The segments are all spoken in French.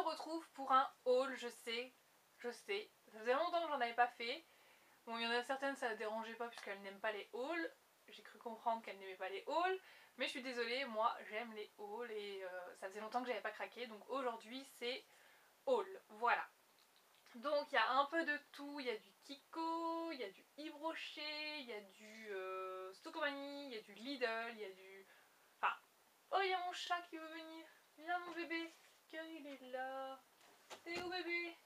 retrouve pour un haul, je sais. Ça faisait longtemps que j'en avais pas fait. Bon, il y en a certaines ça ne dérangeait pas puisqu'elles n'aiment pas les hauls. J'ai cru comprendre qu'elles n'aimaient pas les hauls. Mais je suis désolée, moi j'aime les hauls et ça faisait longtemps que j'avais pas craqué. Donc aujourd'hui c'est haul, voilà. Donc il y a un peu de tout, il y a du Kiko, il y a du Yves Rocher, il y a du Stokomani, il y a du Lidl, il y a du... Enfin, oh il y a mon chat qui veut venir. Viens mon bébé, car il est là. T'es où bébé?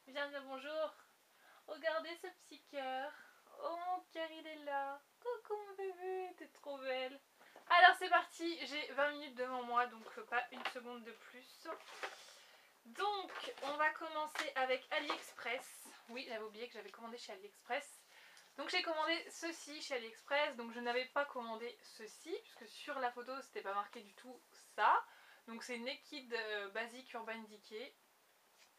Viens dire bonjour. Regardez ce petit cœur. Oh mon cœur il est là. Coucou mon bébé, t'es trop belle. Alors c'est parti, j'ai 20 minutes devant moi donc pas une seconde de plus. Donc on va commencer avec AliExpress. Oui j'avais oublié que j'avais commandé chez AliExpress. Donc j'ai commandé ceci chez AliExpress. Donc je n'avais pas commandé ceci puisque sur la photo c'était pas marqué du tout ça. Donc c'est Naked Basic Urban Decay.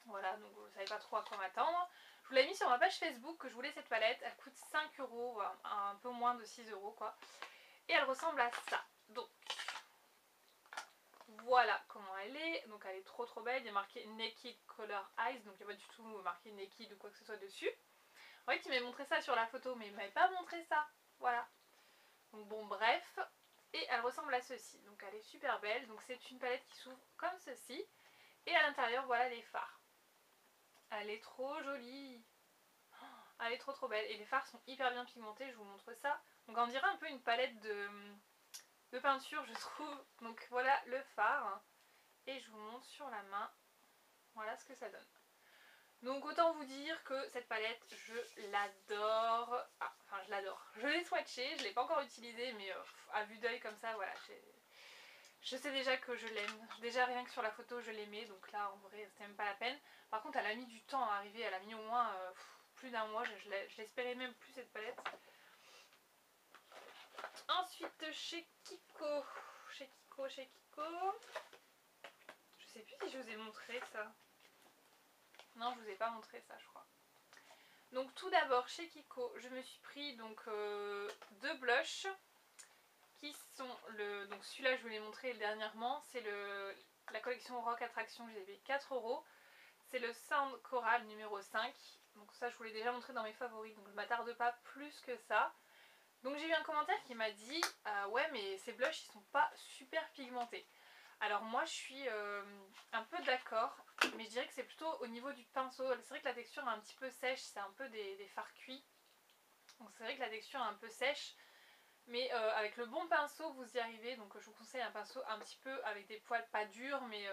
Voilà, donc vous savez pas trop à quoi m'attendre. Je vous l'ai mis sur ma page Facebook que je voulais cette palette. Elle coûte 5 €, un peu moins de 6 € quoi. Et elle ressemble à ça. Donc voilà comment elle est. Donc elle est trop belle. Il y a marqué Naked Color Eyes. Donc il n'y a pas du tout marqué Naked ou quoi que ce soit dessus. En fait il m'avait montré ça sur la photo mais il m'avait pas montré ça. Voilà. Donc bon bref. Et elle ressemble à ceci. Donc elle est super belle. Donc c'est une palette qui s'ouvre comme ceci. Et à l'intérieur voilà les fards. Elle est trop jolie. Elle est trop belle. Et les fards sont hyper bien pigmentés. Je vous montre ça. Donc on dirait un peu une palette de peinture je trouve. Donc voilà le fard. Et je vous montre sur la main. Voilà ce que ça donne. Donc autant vous dire que cette palette je l'adore. Ah, enfin je l'adore. Je l'ai swatchée. Je ne l'ai pas encore utilisée. Mais à vue d'œil comme ça voilà. Je sais déjà que je l'aime. Déjà rien que sur la photo je l'aimais. Donc là en vrai c'était même pas la peine. Par contre elle a mis du temps à arriver. Elle a mis au moins plus d'un mois. Je l'espérais même plus cette palette. Ensuite chez Kiko. Chez Kiko. Je sais plus si je vous ai montré ça. Non je vous ai pas montré ça je crois. Donc tout d'abord chez Kiko je me suis pris donc deux blushs. Qui sont donc celui-là je vous l'ai montré dernièrement. C'est la collection Rock Attraction. J'ai payé 4 €. C'est le Sound Coral numéro 5. Donc ça je vous l'ai déjà montré dans mes favoris. Donc je m'attarde pas plus que ça. Donc j'ai eu un commentaire qui m'a dit ouais mais ces blushs ils sont pas super pigmentés. Alors moi je suis un peu d'accord. Mais je dirais que c'est plutôt au niveau du pinceau. C'est vrai que la texture est un petit peu sèche. C'est un peu des fards cuits. Donc c'est vrai que la texture est un peu sèche. Mais avec le bon pinceau vous y arrivez. Donc je vous conseille un pinceau un petit peu avec des poils pas durs. Mais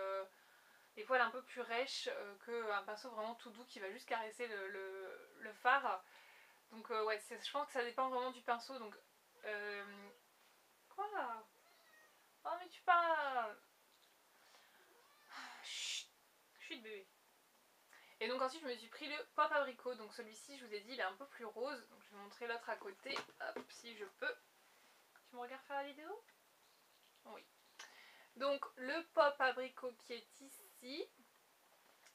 des poils un peu plus rêches qu'un pinceau vraiment tout doux qui va juste caresser le fard. Donc ouais, je pense que ça dépend vraiment du pinceau. Donc quoi? Oh mais tu parles. Chut, chut bébé. Et donc ensuite je me suis pris le Pop Abricot. Donc celui-ci je vous ai dit il est un peu plus rose. Donc je vais vous montrer l'autre à côté. Hop si je peux. Tu me regardes faire la vidéo? Oui. Donc le Pop Abricot qui est ici.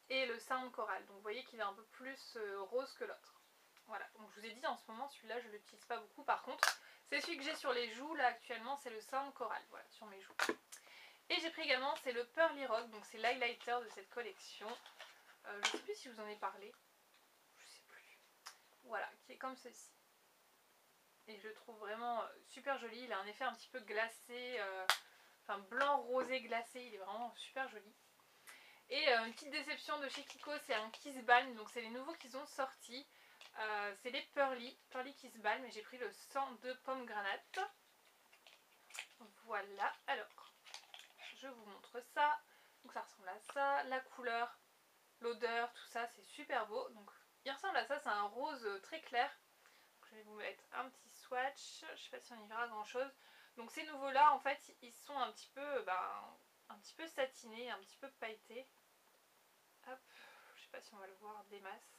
Et le Sound Coral. Donc vous voyez qu'il est un peu plus rose que l'autre. Voilà, donc je vous ai dit en ce moment celui-là je ne l'utilise pas beaucoup. Par contre c'est celui que j'ai sur les joues là actuellement, c'est le Sound Coral, voilà, sur mes joues. Et j'ai pris également, c'est le Pearly Rock, donc c'est l'highlighter de cette collection. Je ne sais plus si je vous en ai parlé, je sais plus. Voilà, qui est comme ceci. Et je le trouve vraiment super joli, il a un effet un petit peu glacé, enfin blanc rosé glacé, il est vraiment super joli. Et une petite déception de chez Kiko, c'est un Kiss Balm, donc c'est les nouveaux qu'ils ont sortis. C'est les Pearly Kiss Balm, et j'ai pris le 102 pomme granate. Voilà, alors je vous montre ça. Donc ça ressemble à ça, la couleur, l'odeur, tout ça c'est super beau. Donc il ressemble à ça, c'est un rose très clair. Donc, je vais vous mettre un petit swatch, je sais pas si on y verra grand chose. Donc ces nouveaux là en fait ils sont un petit peu satinés, un petit peu pailletés. Hop, je sais pas si on va le voir des masses.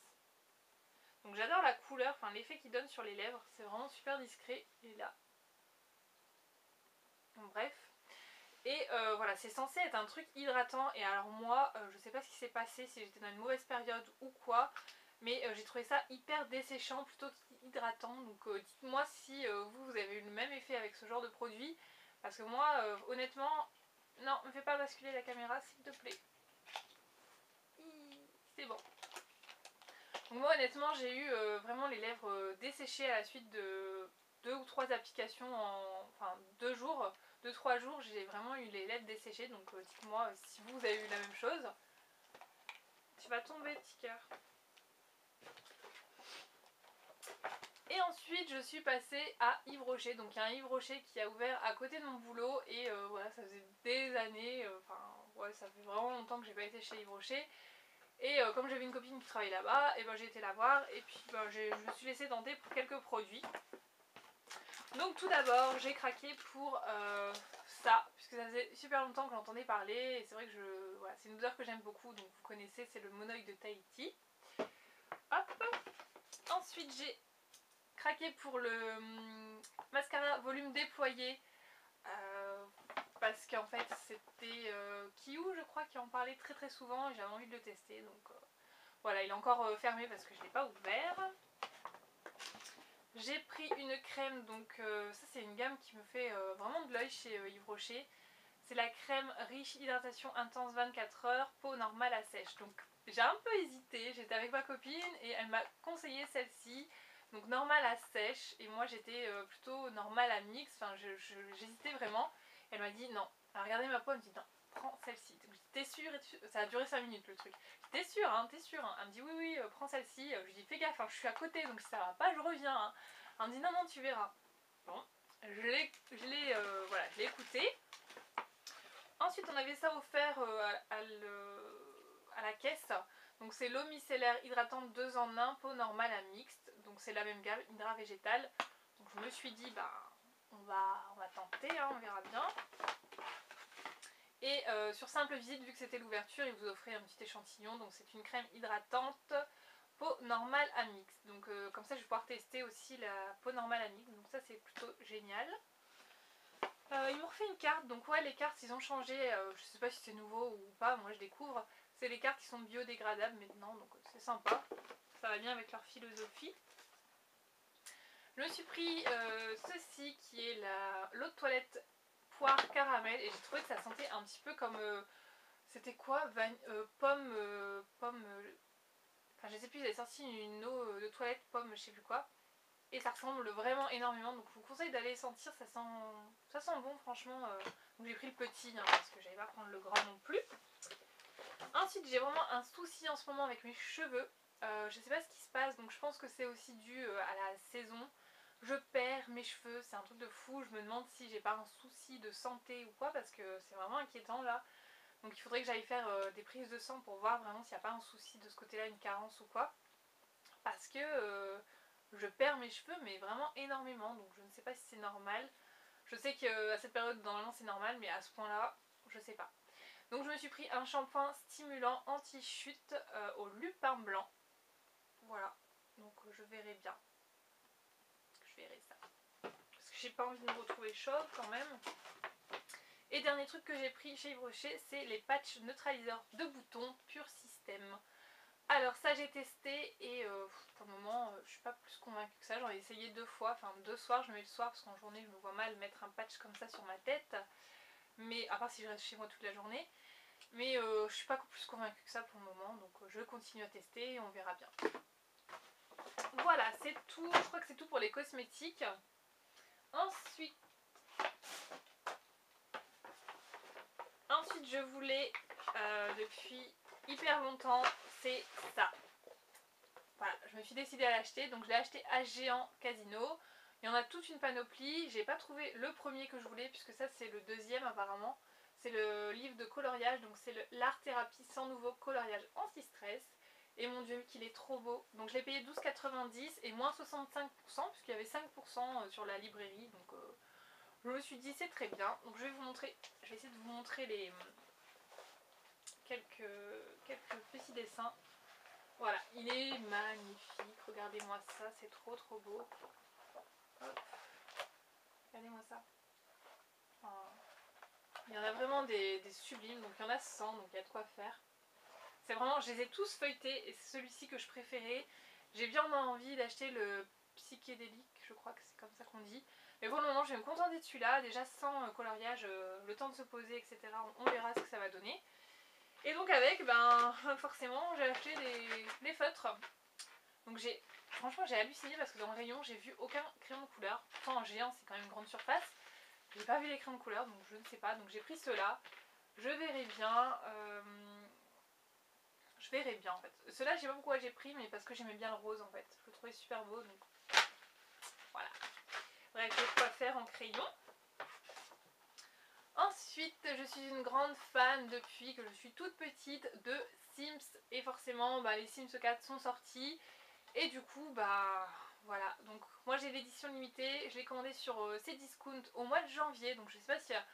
Donc j'adore la couleur, enfin l'effet qu'il donne sur les lèvres, c'est vraiment super discret. Il est là. Bon, bref. Et voilà, c'est censé être un truc hydratant. Et alors moi, je sais pas ce qui s'est passé, si j'étais dans une mauvaise période ou quoi. Mais j'ai trouvé ça hyper desséchant plutôt qu'hydratant. Donc dites-moi si vous avez eu le même effet avec ce genre de produit. Parce que moi, honnêtement, non, ne me fais pas basculer la caméra s'il te plaît. c'est bon. Donc moi honnêtement j'ai eu vraiment les lèvres desséchées à la suite de 2 ou 3 applications enfin 2 jours, 2-3 jours, j'ai vraiment eu les lèvres desséchées, donc dites-moi si vous avez eu la même chose. Tu vas tomber petit cœur. Et ensuite je suis passée à Yves Rocher, donc il y a un Yves Rocher qui a ouvert à côté de mon boulot et voilà, ça faisait des années, enfin ouais, ça fait vraiment longtemps que j'ai pas été chez Yves Rocher. Et comme j'avais une copine qui travaillait là-bas, et ben j'ai été la voir et puis ben, je me suis laissée tenter pour quelques produits. Donc tout d'abord j'ai craqué pour ça, puisque ça faisait super longtemps que j'entendais parler et c'est vrai que voilà, c'est une odeur que j'aime beaucoup, donc vous connaissez, c'est le Monoï de Tahiti. Hop. Ensuite j'ai craqué pour le mascara volume déployé parce qu'en fait c'était Kiou je crois qui en parlait très très souvent et j'avais envie de le tester, donc voilà, il est encore fermé parce que je ne l'ai pas ouvert. J'ai pris une crème, donc ça c'est une gamme qui me fait vraiment de l'œil chez Yves Rocher. C'est la crème riche hydratation intense 24 heures, peau normale à sèche. Donc j'ai un peu hésité, j'étais avec ma copine et elle m'a conseillé celle-ci. Donc normale à sèche et moi j'étais plutôt normale à mix, enfin j'hésitais vraiment. Elle m'a dit non, elle a regardé ma peau, elle me dit non, prends celle-ci. T'es sûre? Ça a duré 5 minutes le truc. T'es sûre hein, t'es sûre hein. Elle me dit oui prends celle-ci. Je lui dis fais gaffe, hein, je suis à côté donc si ça va pas je reviens. Hein. Elle me dit non tu verras. Bon, je l'ai voilà, je l'ai écouté. Ensuite on avait ça offert à la caisse. Donc c'est l'eau micellaire hydratante 2 en 1, peau normale à mixte. Donc c'est la même gamme, Hydra Végétal. Donc je me suis dit bah on va tenter, hein, on verra bien. Et sur simple visite, vu que c'était l'ouverture, ils vous offraient un petit échantillon. Donc c'est une crème hydratante peau normale à mixte. Donc comme ça je vais pouvoir tester aussi la peau normale à mixte. Donc ça c'est plutôt génial. Ils m'ont refait une carte, donc ouais les cartes ils ont changé, je sais pas si c'est nouveau ou pas, moi je découvre. C'est les cartes qui sont biodégradables maintenant, donc c'est sympa, ça va bien avec leur philosophie. Je me suis pris ceci qui est l'eau de toilette poire caramel et j'ai trouvé que ça sentait un petit peu comme, c'était quoi, pomme, enfin je sais plus, ils avaient sorti une eau de toilette pomme je sais plus quoi. Et ça ressemble vraiment énormément, donc je vous conseille d'aller sentir, ça sent bon franchement. Donc j'ai pris le petit hein, parce que j'allais pas prendre le grand non plus. Ensuite j'ai vraiment un souci en ce moment avec mes cheveux. Je sais pas ce qui se passe, donc je pense que c'est aussi dû à la saison. Je perds mes cheveux, c'est un truc de fou, je me demande si j'ai pas un souci de santé ou quoi parce que c'est vraiment inquiétant là. Donc il faudrait que j'aille faire des prises de sang pour voir vraiment s'il n'y a pas un souci de ce côté là, une carence ou quoi. Parce que je perds mes cheveux mais vraiment énormément, donc je ne sais pas si c'est normal. Je sais qu'à cette période normalement c'est normal, mais à ce point là je sais pas. Donc je me suis pris un shampoing stimulant anti-chute au lupin blanc. Voilà, donc je verrai bien. Je verrai ça. Parce que j'ai pas envie de me retrouver chauve quand même. Et dernier truc que j'ai pris chez Yves Rocher, c'est les patchs neutraliseurs de boutons Pure System. Alors ça j'ai testé et pour le moment je suis pas plus convaincue que ça, j'en ai essayé 2 fois, enfin 2 soirs, je me mets le soir parce qu'en journée je me vois mal mettre un patch comme ça sur ma tête, mais à part si je reste chez moi toute la journée, mais je suis pas plus convaincue que ça pour le moment, donc je continue à tester et on verra bien. Voilà c'est tout, je crois que c'est tout pour les cosmétiques. Ensuite je voulais depuis hyper longtemps, c'est ça. Voilà, je me suis décidée à l'acheter, donc je l'ai acheté à Géant Casino. Il y en a toute une panoplie, j'ai pas trouvé le premier que je voulais puisque ça c'est le deuxième apparemment. C'est le livre de coloriage, donc c'est l'art thérapie sans nouveau coloriage anti-stress. Et mon dieu qu'il est trop beau. Donc je l'ai payé 12,90 et moins 65% puisqu'il y avait 5% sur la librairie. Donc je me suis dit c'est très bien. Donc je vais vous montrer, je vais essayer de vous montrer les quelques petits dessins. Voilà, il est magnifique, regardez-moi ça, c'est trop beau. Hop. Regardez-moi ça. Enfin, il y en a vraiment des sublimes, donc il y en a 100, donc il y a de quoi faire. C'est vraiment, je les ai tous feuilletés et c'est celui-ci que je préférais. J'ai bien envie d'acheter le psychédélique, je crois que c'est comme ça qu'on dit. Mais pour le moment, je vais me contenter de celui-là, déjà sans coloriage, le temps de se poser, etc. On verra ce que ça va donner. Et Et donc avec, ben forcément j'ai acheté des feutres. Donc franchement j'ai halluciné parce que dans le rayon j'ai vu aucun crayon de couleur. Pourtant en géant c'est quand même une grande surface. J'ai pas vu les crayons de couleur donc je ne sais pas. Donc j'ai pris ceux-là. Je verrai bien. Je verrai bien en fait. Ceux-là je sais pas pourquoi j'ai pris mais parce que j'aimais bien le rose en fait. Je le trouvais super beau donc voilà. Bref, j'ai quoi faire en crayon. Ensuite, je suis une grande fan depuis que je suis toute petite de Sims. Et forcément, bah, les Sims 4 sont sortis. Et du coup, bah voilà. Donc moi j'ai l'édition limitée. Je l'ai commandée sur Cdiscount au mois de janvier. Donc je sais pas s'il y a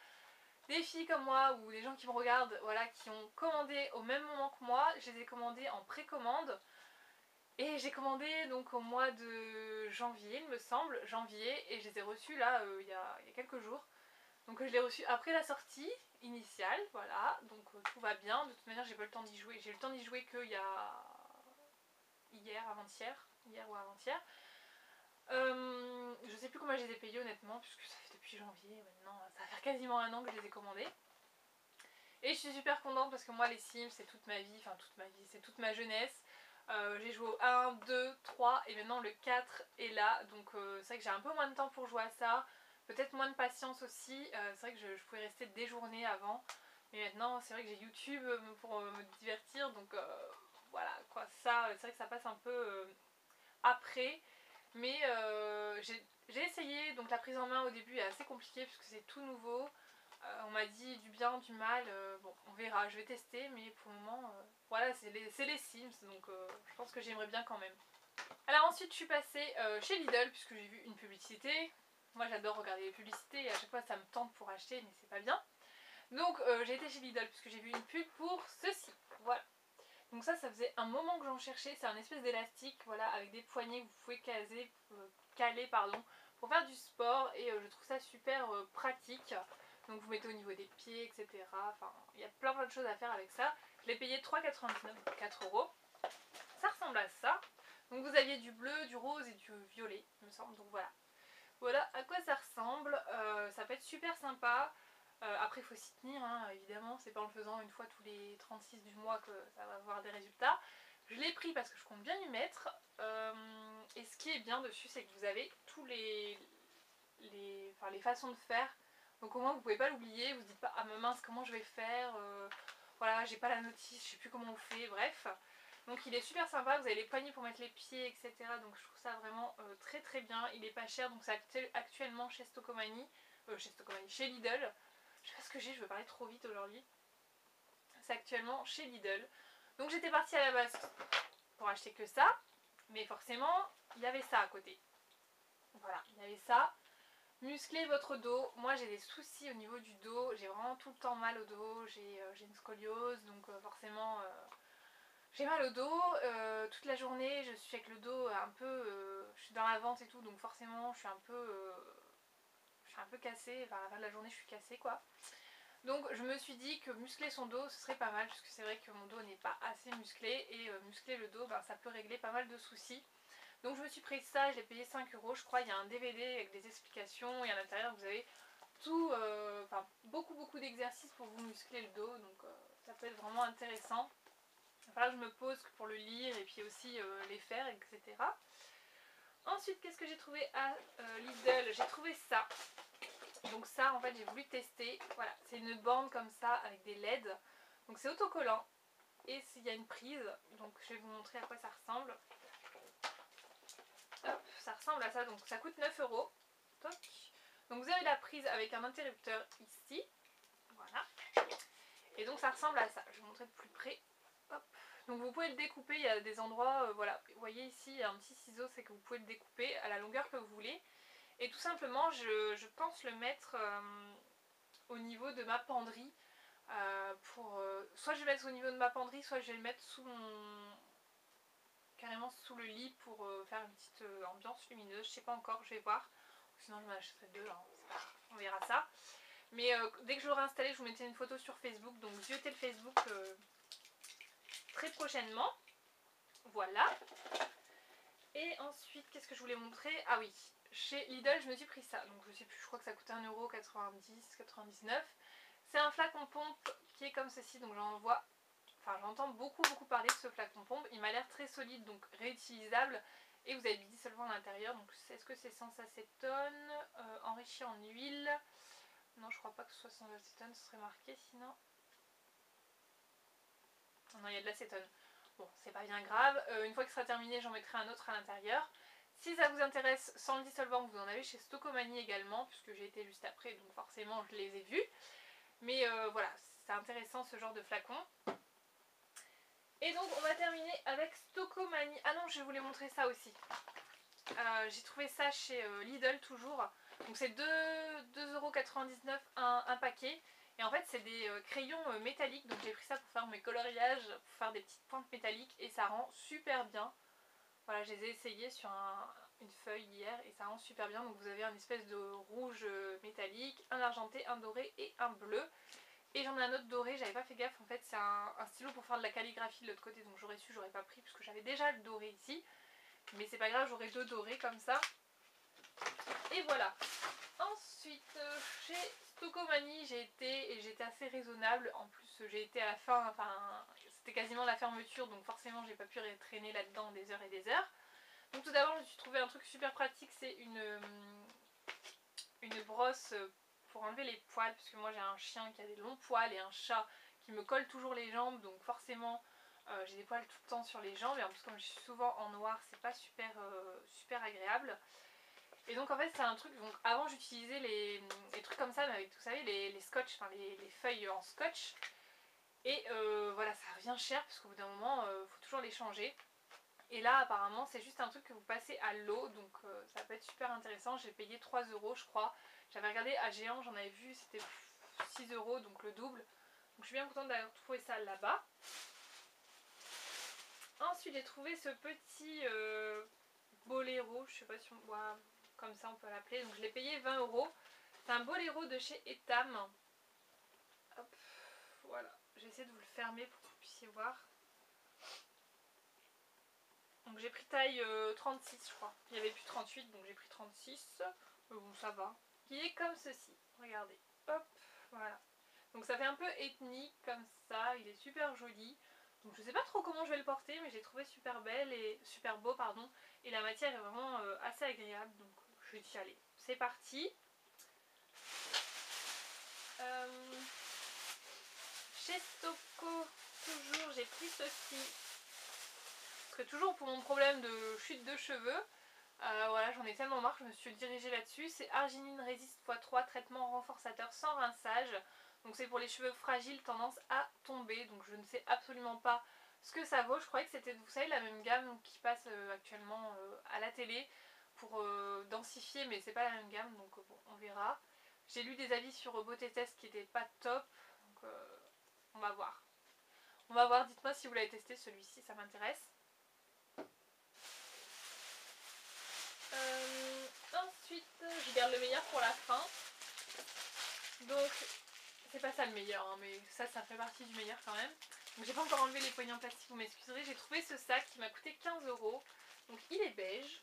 des filles comme moi ou des gens qui me regardent voilà, qui ont commandé au même moment que moi. Je les ai commandées en précommande. Et j'ai commandé donc au mois de janvier, il me semble, janvier. Et je les ai reçues là il y a quelques jours. Donc je l'ai reçu après la sortie initiale, voilà, donc tout va bien. De toute manière j'ai pas le temps d'y jouer, j'ai eu le temps d'y jouer qu'il y a hier ou avant-hier. Je sais plus comment je les ai payés honnêtement, puisque ça fait depuis janvier, maintenant ça va faire quasiment un an que je les ai commandés. Et je suis super contente parce que moi les Sims c'est toute ma vie, enfin toute ma vie, c'est toute ma jeunesse. J'ai joué au 1, 2, 3 et maintenant le 4 est là, donc c'est vrai que j'ai un peu moins de temps pour jouer à ça. Peut-être moins de patience aussi, c'est vrai que je pouvais rester des journées avant. Mais maintenant c'est vrai que j'ai YouTube pour me divertir, donc voilà quoi, ça c'est vrai que ça passe un peu après. Mais j'ai essayé, donc la prise en main au début est assez compliquée puisque c'est tout nouveau. On m'a dit du bien, du mal, bon on verra, je vais tester mais pour le moment voilà c'est les Sims donc je pense que j'aimerais bien quand même. Alors ensuite je suis passée chez Lidl puisque j'ai vu une publicité. Moi j'adore regarder les publicités et à chaque fois ça me tente pour acheter mais c'est pas bien. Donc j'ai été chez Lidl puisque j'ai vu une pub pour ceci, voilà. Donc ça faisait un moment que j'en cherchais, c'est un espèce d'élastique voilà, avec des poignées que vous pouvez caler pardon, pour faire du sport et je trouve ça super pratique. Donc vous mettez au niveau des pieds etc. Enfin il y a plein de choses à faire avec ça. Je l'ai payé 3,99 donc 4 €. Ça ressemble à ça. Donc vous aviez du bleu, du rose et du violet il me semble. Donc voilà. Voilà à quoi ça ressemble. Ça peut être super sympa. Après il faut s'y tenir hein, évidemment, c'est pas en le faisant une fois tous les 36 du mois que ça va avoir des résultats. Je l'ai pris parce que je compte bien y mettre. Et ce qui est bien dessus c'est que vous avez tous les façons de faire. Donc au moins vous pouvez pas l'oublier, vous dites pas ah mince comment je vais faire, voilà j'ai pas la notice, je sais plus comment on fait, bref. Donc il est super sympa, vous avez les poignées pour mettre les pieds etc. Donc je trouve ça vraiment très très bien, il est pas cher donc c'est actuellement chez Stocomanie, chez Lidl. Je sais pas ce que j'ai, je veux parler trop vite aujourd'hui. C'est actuellement chez Lidl. Donc j'étais partie à la base pour acheter que ça, mais forcément il y avait ça à côté. Voilà, il y avait ça. Muscler votre dos, moi j'ai des soucis au niveau du dos, j'ai vraiment tout le temps mal au dos, j'ai une scoliose donc forcément j'ai mal au dos, toute la journée je suis avec le dos un peu, je suis dans la vente et tout donc forcément je suis un peu cassée, enfin à la fin de la journée je suis cassée quoi. Donc je me suis dit que muscler son dos ce serait pas mal parce que c'est vrai que mon dos n'est pas assez musclé et muscler le dos ben, ça peut régler pas mal de soucis. Donc je me suis pris ça, je l'ai payé 5 € je crois, il y a un DVD avec des explications et à l'intérieur vous avez tout, enfin beaucoup d'exercices pour vous muscler le dos donc ça peut être vraiment intéressant. Enfin je me pose pour le lire et puis aussi les faire etc. Ensuite qu'est-ce que j'ai trouvé à Lidl? J'ai trouvé ça. Donc ça en fait j'ai voulu tester, voilà c'est une bande comme ça avec des LED. Donc c'est autocollant et il y a une prise, donc je vais vous montrer à quoi ça ressemble. Hop, ça ressemble à ça, donc ça coûte 9 €. Toc. Donc vous avez la prise avec un interrupteur ici, voilà. Et donc ça ressemble à ça, je vais vous montrer de plus près. Hop. Donc vous pouvez le découper, il y a des endroits, voilà, vous voyez ici il y a un petit ciseau, c'est que vous pouvez le découper à la longueur que vous voulez. Et tout simplement je pense le mettre au niveau de ma penderie. Soit je vais le mettre au niveau de ma penderie, soit je vais le mettre carrément sous le lit pour faire une petite ambiance lumineuse, je sais pas encore, je vais voir. Sinon je m'en achèterai deux, hein. On verra ça. Mais dès que je l'aurai installé, je vous mettrai une photo sur Facebook, donc viewtez le Facebook très prochainement. Voilà. Et ensuite, qu'est-ce que je voulais montrer? Ah oui, chez Lidl, je me suis pris ça. Donc je sais plus, je crois que ça coûtait 1,90 €, 99 €. C'est un flacon pompe qui est comme ceci, donc j'en vois j'entends beaucoup parler de ce flacon pompe. Il m'a l'air très solide, donc réutilisable. Et vous avez du dissolvant à l'intérieur. Donc est-ce que c'est sans acétone, enrichi en huile? Non, je crois pas que ce soit sans acétone, ce serait marqué sinon. Non, il y a de l'acétone. Bon, c'est pas bien grave. Une fois qu'il sera terminé, j'en mettrai un autre à l'intérieur. Si ça vous intéresse, sans le dissolvant, vous en avez chez Stocomanie également, puisque j'ai été juste après, donc forcément je les ai vus. Mais voilà, c'est intéressant ce genre de flacon. Et donc on va terminer avec Stocomanie. Ah non, je vais vous les montrer ça aussi. J'ai trouvé ça chez Lidl toujours. Donc c'est 2,99€ un paquet. Et en fait c'est des crayons métalliques. Donc j'ai pris ça pour faire mes coloriages, pour faire des petites pointes métalliques. Et ça rend super bien. Voilà, je les ai essayés sur une feuille hier et ça rend super bien. Donc vous avez un espèce de rouge métallique, un argenté, un doré et un bleu. Et j'en ai un autre doré, j'avais pas fait gaffe, en fait c'est un stylo pour faire de la calligraphie de l'autre côté, donc j'aurais su, j'aurais pas pris puisque j'avais déjà le doré ici. Mais c'est pas grave, j'aurai deux dorés comme ça. Et voilà. Ensuite, chez Stocomanie, j'ai été et j'étais assez raisonnable. En plus, j'ai été à la fin, enfin c'était quasiment la fermeture, donc forcément j'ai pas pu traîner là-dedans des heures et des heures. Donc tout d'abord, je me suis trouvé un truc super pratique, c'est une brosse pour enlever les poils, puisque moi j'ai un chien qui a des longs poils et un chat qui me colle toujours les jambes, donc forcément j'ai des poils tout le temps sur les jambes, et en plus comme je suis souvent en noir, c'est pas super agréable. Et donc en fait c'est un truc, donc avant j'utilisais les trucs comme ça, mais avec vous savez les scotch, enfin les feuilles en scotch, et voilà, ça revient cher, parce qu'au bout d'un moment faut toujours les changer. Et là apparemment c'est juste un truc que vous passez à l'eau, donc ça peut être super intéressant. J'ai payé 3€ je crois. J'avais regardé à Géant, j'en avais vu, c'était 6€, donc le double. Donc je suis bien contente d'avoir trouvé ça là-bas. Ensuite j'ai trouvé ce petit boléro, je sais pas si on voit comme ça on peut l'appeler. Donc je l'ai payé 20€. C'est un boléro de chez Etam. Hop, voilà. J'ai essayé de vous le fermer pour que vous puissiez voir. Donc j'ai pris taille 36 je crois. Il n'y avait plus 38 donc j'ai pris 36. Mais bon ça va. Qui est comme ceci. Regardez. Hop, voilà. Donc ça fait un peu ethnique comme ça. Il est super joli. Donc je sais pas trop comment je vais le porter, mais j'ai trouvé super belle et super beau pardon. Et la matière est vraiment assez agréable. Donc je vais y aller. C'est parti. Chez Stoco toujours j'ai pris ceci. Parce que toujours pour mon problème de chute de cheveux, voilà, j'en ai tellement marre que je me suis dirigée là-dessus. C'est Arginine Résiste x3, traitement renforçateur sans rinçage. Donc c'est pour les cheveux fragiles, tendance à tomber. Donc je ne sais absolument pas ce que ça vaut. Je croyais que c'était, vous savez, la même gamme qui passe actuellement à la télé pour densifier, mais c'est pas la même gamme, donc bon, on verra. J'ai lu des avis sur Beauté Test qui n'étaient pas top, donc on va voir. On va voir, dites-moi si vous l'avez testé celui-ci, ça m'intéresse. Ensuite, je garde le meilleur pour la fin. Donc, c'est pas ça le meilleur, hein, mais ça fait partie du meilleur quand même. Donc, j'ai pas encore enlevé les poignées en plastique, vous m'excuserez. J'ai trouvé ce sac qui m'a coûté 15€. Donc, il est beige.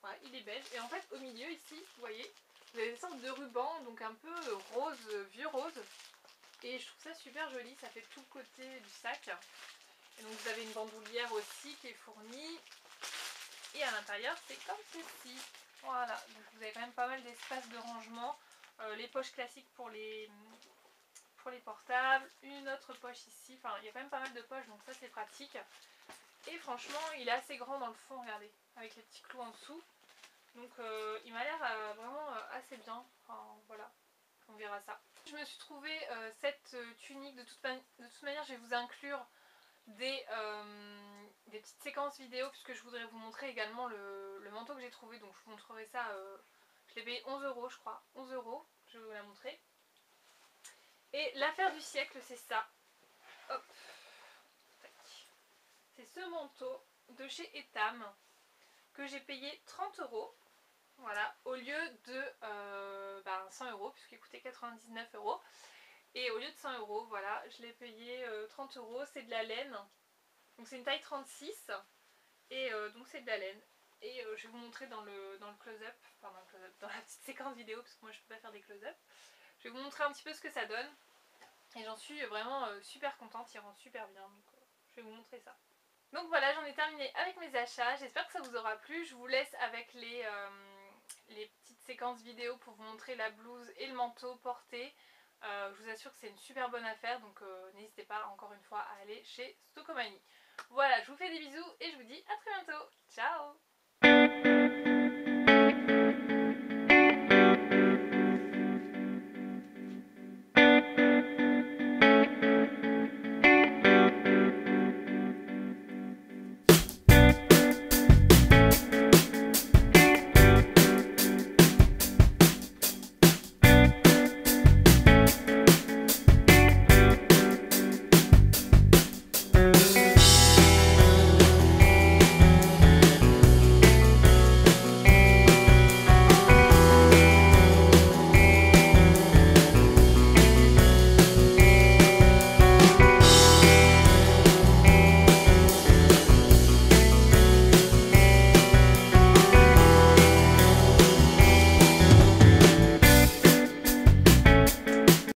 Ouais, il est beige. Et en fait, au milieu, ici, vous voyez, vous avez des sortes de rubans, donc un peu rose, vieux rose. Et je trouve ça super joli, ça fait tout le côté du sac. Et donc, vous avez une bandoulière aussi qui est fournie. Et à l'intérieur c'est comme ceci. Voilà, donc vous avez quand même pas mal d'espace de rangement. Les poches classiques pour les portables, une autre poche ici, enfin il y a quand même pas mal de poches donc ça c'est pratique. Et franchement il est assez grand dans le fond, regardez, avec les petits clous en dessous. Donc il m'a l'air vraiment assez bien, enfin voilà, on verra ça. Je me suis trouvé cette tunique, de toute manière je vais vous inclure des petites séquences vidéo puisque je voudrais vous montrer également le manteau que j'ai trouvé, donc je vous montrerai ça, je l'ai payé 11€ je crois, 11€, je vais vous la montrer. Et l'affaire du siècle c'est ça, hop, c'est ce manteau de chez Etam que j'ai payé 30€, voilà, au lieu de 100€ puisqu'il coûtait 99€. Et au lieu de 100€, voilà, je l'ai payé 30€, c'est de la laine. Donc c'est une taille 36 et donc c'est de la laine. Et je vais vous montrer dans le close-up, enfin dans la petite séquence vidéo parce que moi je peux pas faire des close-up. Je vais vous montrer un petit peu ce que ça donne. Et j'en suis vraiment super contente, il rend super bien, donc je vais vous montrer ça. Donc voilà, j'en ai terminé avec mes achats, j'espère que ça vous aura plu. Je vous laisse avec les petites séquences vidéo pour vous montrer la blouse et le manteau porté. Je vous assure que c'est une super bonne affaire, donc n'hésitez pas encore une fois à aller chez Stocomanie. Voilà, je vous fais des bisous et je vous dis à très bientôt. Ciao!